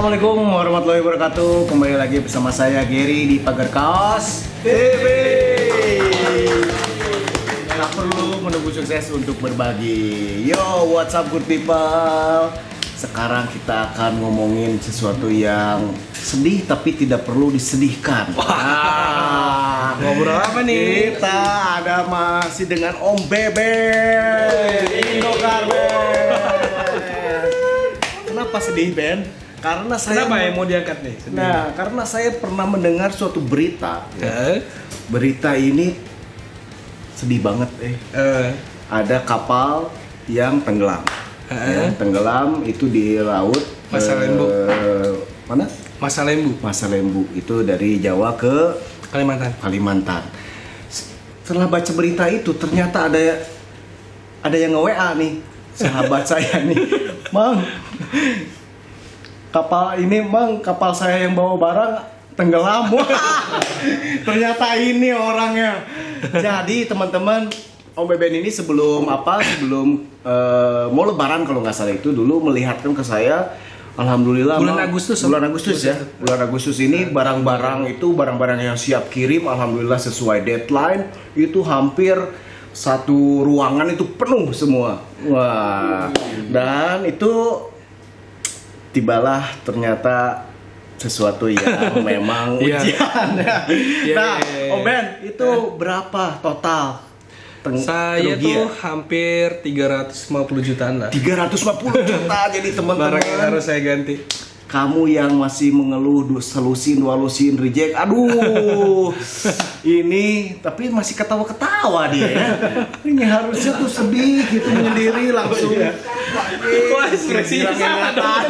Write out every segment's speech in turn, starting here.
Assalamualaikum warahmatullahi wabarakatuh. Kembali lagi bersama saya Gary di Pagar Kaos TV. Tak perlu menunggu sukses untuk berbagi. Yo, what's up good people? Sekarang kita akan ngomongin sesuatu yang sedih tapi tidak perlu disedihkan. Ngobrol apa nih? Kita ada masih dengan Om Bebe Indo Carmen. Kenapa sedih, Ben? Karena saya Kenapa yang mau diangkat nih? Sedih. Nah, karena saya pernah mendengar suatu berita. Berita ini sedih banget, Ada kapal yang tenggelam. Ya, tenggelam itu di laut Masa Lembu. Mana? Masa Lembu. Masa Lembu itu dari Jawa ke Kalimantan. Setelah baca berita itu ternyata ada yang nge-WA nih, sahabat saya nih. Mang, kapal saya yang bawa barang tenggelam. Ternyata ini orangnya. Jadi teman-teman, Om Beben ini sebelum mau lebaran kalau nggak salah itu dulu melihatkan ke saya. Alhamdulillah bulan Agustus ya. Bulan Agustus ini barang-barang yang siap kirim, alhamdulillah sesuai deadline itu hampir satu ruangan itu penuh semua. Wah. Dan itu tibalah ternyata sesuatu yang memang ujian. Nah, Om Ben, itu berapa total? Saya tuh hampir 350 jutaan lah. 350 juta jadi teman-teman. Barang yang harus saya ganti. Kamu yang masih mengeluh selusin, walusin, reject. Aduh. Ini tapi masih ketawa-ketawa dia ya. Ini harusnya tuh sedih gitu menyendiri langsung. Wah, ekspresinya sama.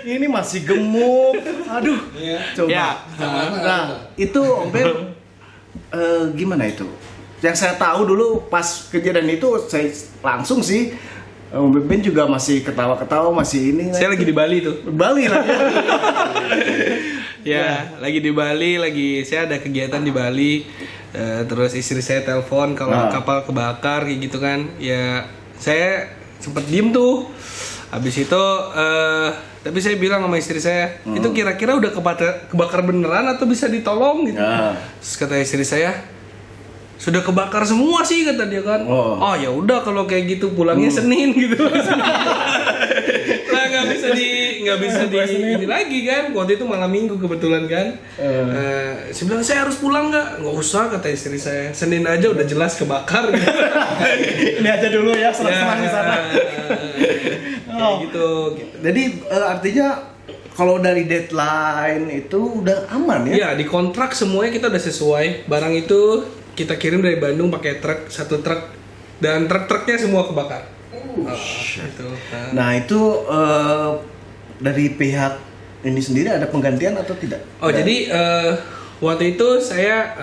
Ini masih gemuk. Aduh. Coba. Ya. Nah, itu Om Ben gimana itu? Yang saya tahu dulu pas kejadian itu saya langsung sih Om Beben juga masih ketawa-ketawa masih ini. Saya lagi di Bali tuh. Bali lah. Ya, lagi di Bali, saya ada kegiatan di Bali. Terus istri saya telepon kalau kapal kebakar kayak gitu kan. Ya, saya sempet diem tuh. Habis itu tapi saya bilang sama istri saya, itu kira-kira udah kebakar beneran atau bisa ditolong gitu. Terus kata istri saya, sudah kebakar semua sih kata dia kan. Oh ya udah kalau kayak gitu pulangnya Senin gitu. Lah nggak bisa di ini lagi kan. Waktu itu malam Minggu kebetulan kan. Saya bilang saya harus pulang nggak usah kata istri saya. Senin aja udah jelas kebakar. Gitu. Ini aja dulu ya senang di sana. Kayak gitu. Jadi artinya kalau dari deadline itu udah aman ya? Iya, di kontrak semuanya kita udah sesuai. Barang itu kita kirim dari Bandung pakai truk, satu truk, dan truk-truknya semua kebakar. Gitu. Nah itu dari pihak ini sendiri ada penggantian atau tidak? Jadi waktu itu saya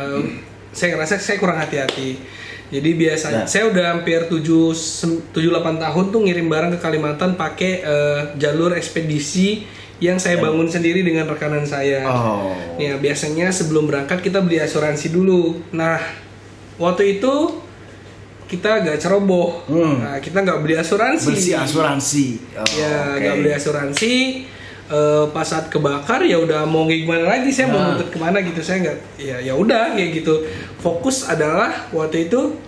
ngerasa saya kurang hati-hati. Jadi biasanya saya udah hampir 7-8 tahun tuh ngirim barang ke Kalimantan pakai jalur ekspedisi yang saya bangun sendiri dengan rekanan saya. Ya, biasanya sebelum berangkat kita beli asuransi dulu. Nah, waktu itu kita agak ceroboh. Nah, kita nggak beli asuransi. Bersih asuransi. Nggak beli asuransi. Pas saat kebakar ya udah mau gimana lagi, saya mau nuntut kemana gitu, saya nggak. Ya udah kayak gitu. Fokus adalah waktu itu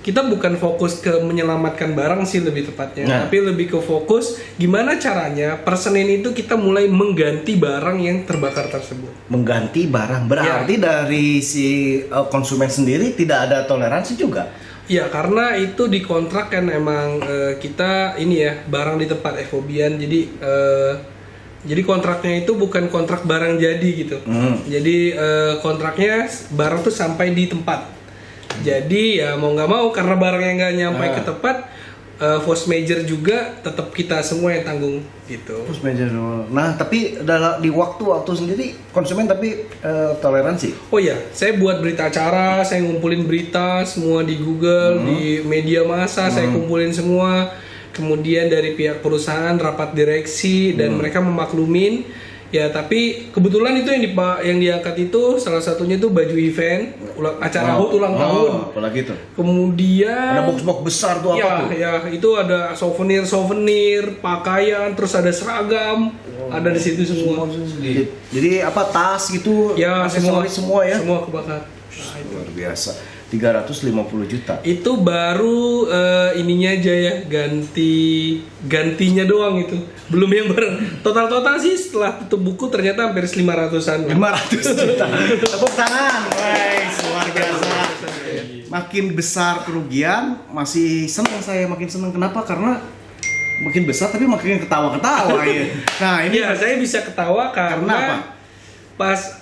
kita bukan fokus ke menyelamatkan barang sih lebih tepatnya, tapi lebih ke fokus gimana caranya per Senin itu kita mulai mengganti barang yang terbakar tersebut. Mengganti barang berarti dari si konsumen sendiri tidak ada toleransi juga. Ya karena itu di kontrak kan emang kita ini ya barang di tempat FOB-an jadi kontraknya itu bukan kontrak barang jadi gitu. Jadi kontraknya barang tuh sampai di tempat. Jadi ya mau nggak mau karena barangnya nggak nyampe ke tempat, force major juga tetap kita semua yang tanggung gitu. Force major. Nah tapi di waktu sendiri konsumen tapi toleransi. Oh iya, saya buat berita acara, saya ngumpulin berita semua di Google, di media massa, saya kumpulin semua. Kemudian dari pihak perusahaan rapat direksi dan mereka memaklumin Ya tapi kebetulan itu yang diangkat itu salah satunya tuh baju event acara HUT ulang tahun. Apalagi tuh. Kemudian Ada box-box besar tuh apa tuh? Ya itu ada souvenir, pakaian, terus ada seragam, ada di situ semua. Jadi apa tas gitu? Ya semua ya. Semua kebakar. Luar biasa. 350 juta. Itu baru ininya aja ya, gantinya doang itu. Belum yang total sih setelah tutup buku ternyata hampir 500-an. 500 juta. Tepuk tangan. Guys, luar biasa. Makin besar kerugian, makin senang. Kenapa? Karena makin besar tapi makin ketawa-ketawa ya. Nah, ini ya saya bisa ketawa karena apa? Pas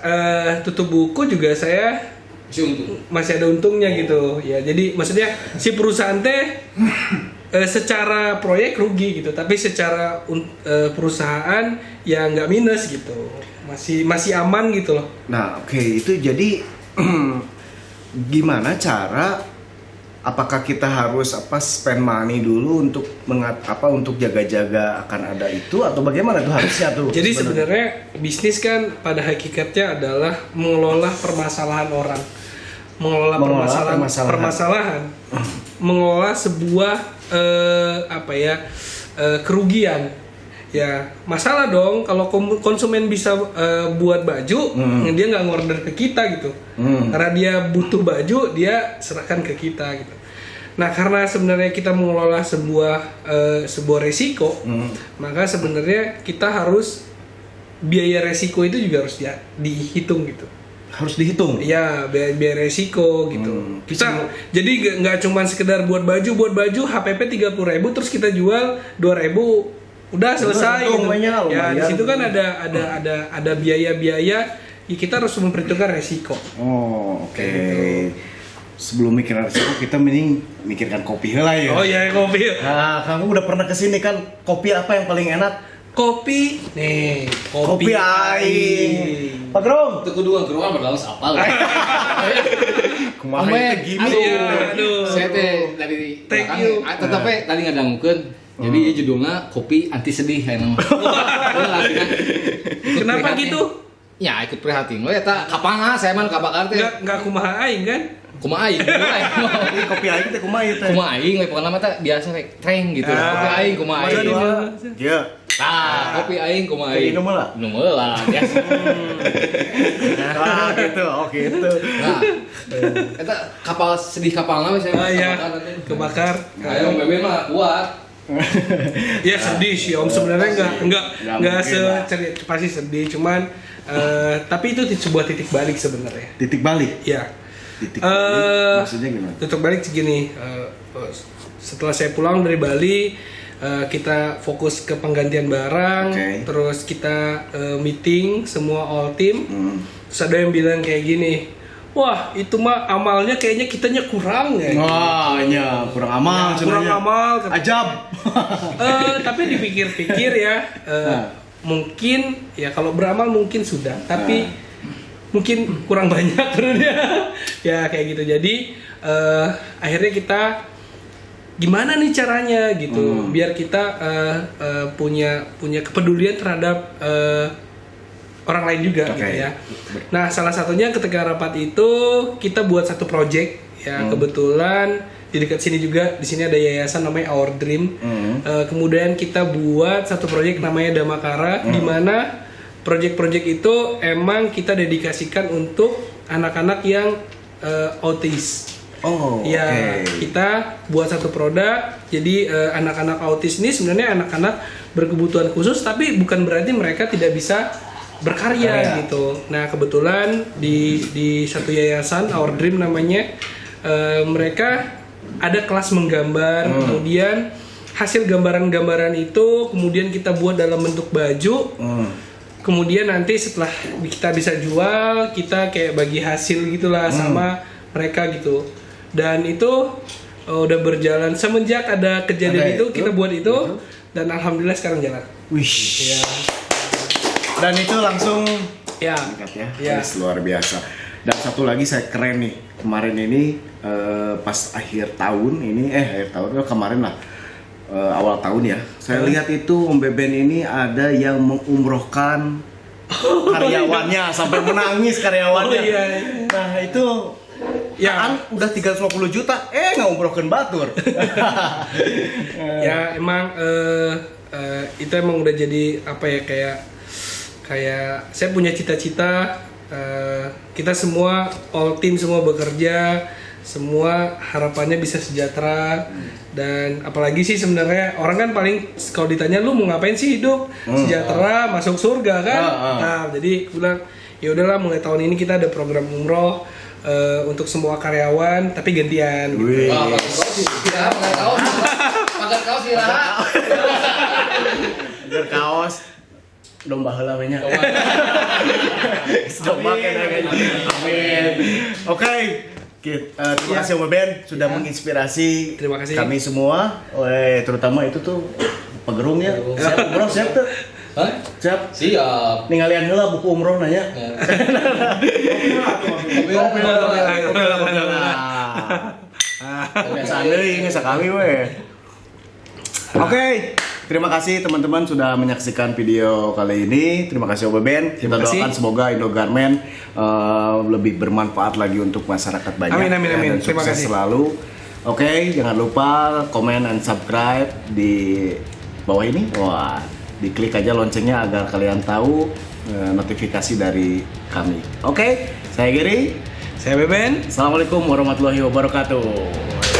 tutup buku juga saya masih ada untungnya gitu ya. Jadi maksudnya si perusahaan teh secara proyek rugi gitu, tapi secara perusahaan ya nggak minus gitu, masih aman gitu loh. Nah, oke, itu jadi gimana cara? Apakah kita harus spend money dulu untuk untuk jaga-jaga akan ada itu atau bagaimana tuh harusnya tuh? Jadi sebenarnya bisnis kan pada hakikatnya adalah mengelola permasalahan orang, mengelola permasalahan, mengelola sebuah kerugian. Ya masalah dong kalau konsumen bisa buat baju, dia nggak ngorder ke kita gitu, karena dia butuh baju dia serahkan ke kita gitu. Nah karena sebenarnya kita mengelola sebuah resiko, maka sebenarnya kita harus biaya resiko itu juga harus dihitung gitu. Harus dihitung. Ya biaya resiko gitu. Kita jadi nggak cuma sekedar buat baju HPP 30.000 terus kita jual 2.000 udah selesai gitu. Ya di situ kan ada biaya-biaya, ya kita harus memperhitungkan resiko. Oh, oke. Gitu. Sebelum mikirin resiko kita mending mikirkan kopi lah ya. Oh iya, kopi. Nah, kamu udah pernah kesini kan? Kopi apa yang paling enak? Kopi aing. Pak Grong. Itu kedua berlawas apa lah. Kemarin gini. Aduh. Saya teh dari Thank you. Tetapi tadi ngadangkeun. Jadi judulnya kopi anti sedih kayak nama. Kenapa gitu? Ya ikut prihatin. Ya tak kapan saya mah kabakar teh. Enggak kumaha aing kan? Kumaha aing. Ini kopi aing teh kumaha ieu teh? Kumaha aing we pokona mah teh biasa we treng gitu. Kopi aing kumaha aing. Iya. Tah, kopi aing kumaha aing. Minum lah. Minum lah. Biasa. Ah gitu. Oke itu. Nah. Eta kapal sedih kapalna we saya. Iya. Kebakar. Ayo bebe mah kuat. Ya sedih sih Om, sebenarnya nggak pasti sedih, cuman tapi itu sebuah titik balik sebenarnya. Titik balik? Ya. Titik balik maksudnya gimana? Titik balik segini, setelah saya pulang dari Bali, kita fokus ke penggantian barang, terus kita meeting semua all team, terus ada yang bilang kayak gini, wah itu mah amalnya kayaknya kitanya kurang ya. Wah iya kurang amal. Ya, kurang amal. Ajab. Tapi dipikir-pikir ya, mungkin ya kalau beramal mungkin sudah, tapi mungkin kurang banyak terusnya. Ya kayak gitu. Jadi akhirnya kita gimana nih caranya gitu, biar kita punya kepedulian terhadap orang lain juga gitu ya. Nah salah satunya ketika rapat itu kita buat satu project ya, kebetulan di dekat sini juga, di sini ada yayasan namanya Our Dream. Kemudian kita buat satu project namanya Damakara, di mana project-project itu emang kita dedikasikan untuk anak-anak yang autis. Oh, ya, kita buat satu produk. Jadi anak-anak autis ini sebenarnya anak-anak berkebutuhan khusus, tapi bukan berarti mereka tidak bisa berkarya gitu. Nah kebetulan di satu yayasan Our Dream namanya, mereka ada kelas menggambar, kemudian hasil gambaran-gambaran itu kemudian kita buat dalam bentuk baju. Kemudian nanti setelah kita bisa jual, kita kayak bagi hasil gitulah sama mereka gitu. Dan itu udah berjalan semenjak ada kejadian itu, kita buat itu dan alhamdulillah sekarang jalan. Wish. Ya. Dan itu langsung ya meningkat ya. Yes, luar biasa. Dan satu lagi saya keren nih, kemarin ini pas akhir tahun ini kemarin lah, awal tahun ya, saya lihat itu Om Beben ini ada yang mengumrohkan karyawannya sampai menangis karyawannya. Oh, iya. Nah itu Ya. kan udah 350 juta, ngombrolkeun batur. Ya emang itu emang udah jadi apa ya, kayak saya punya cita-cita, kita semua all team semua bekerja, semua harapannya bisa sejahtera. Dan apalagi sih sebenarnya orang kan paling kalau ditanya lu mau ngapain sih hidup, sejahtera, masuk surga kan. Nah jadi aku bilang ya udahlah, mulai tahun ini kita ada program umroh untuk semua karyawan tapi gantian gitu. Wah, pakai kaos iraha. Agar kaos domba heula we nya. Domba kena kayaknya. Amin. Oke. Terima kasih Om Ben sudah menginspirasi Terima kasih. kami semua. Terutama itu tuh pegerung ya. Siap umroh siap tuh. Hah? Siap. Siap. Ningalian heula buku umroh nanya. Kebiasaan deui geus sakali we. Oke, terima kasih teman-teman sudah menyaksikan video kali ini. Terima kasih Om Ben. Kita Terima kasih. doakan semoga Indogarment lebih bermanfaat lagi untuk masyarakat banyak. Amin, amin, ya, amin. dan Terima sukses kasih. selalu. Oke, jangan lupa komen dan subscribe di bawah ini. Wah, diklik aja loncengnya agar kalian tahu notifikasi dari kami. Oke, saya Giri. Saya Beben. Assalamualaikum warahmatullahi wabarakatuh.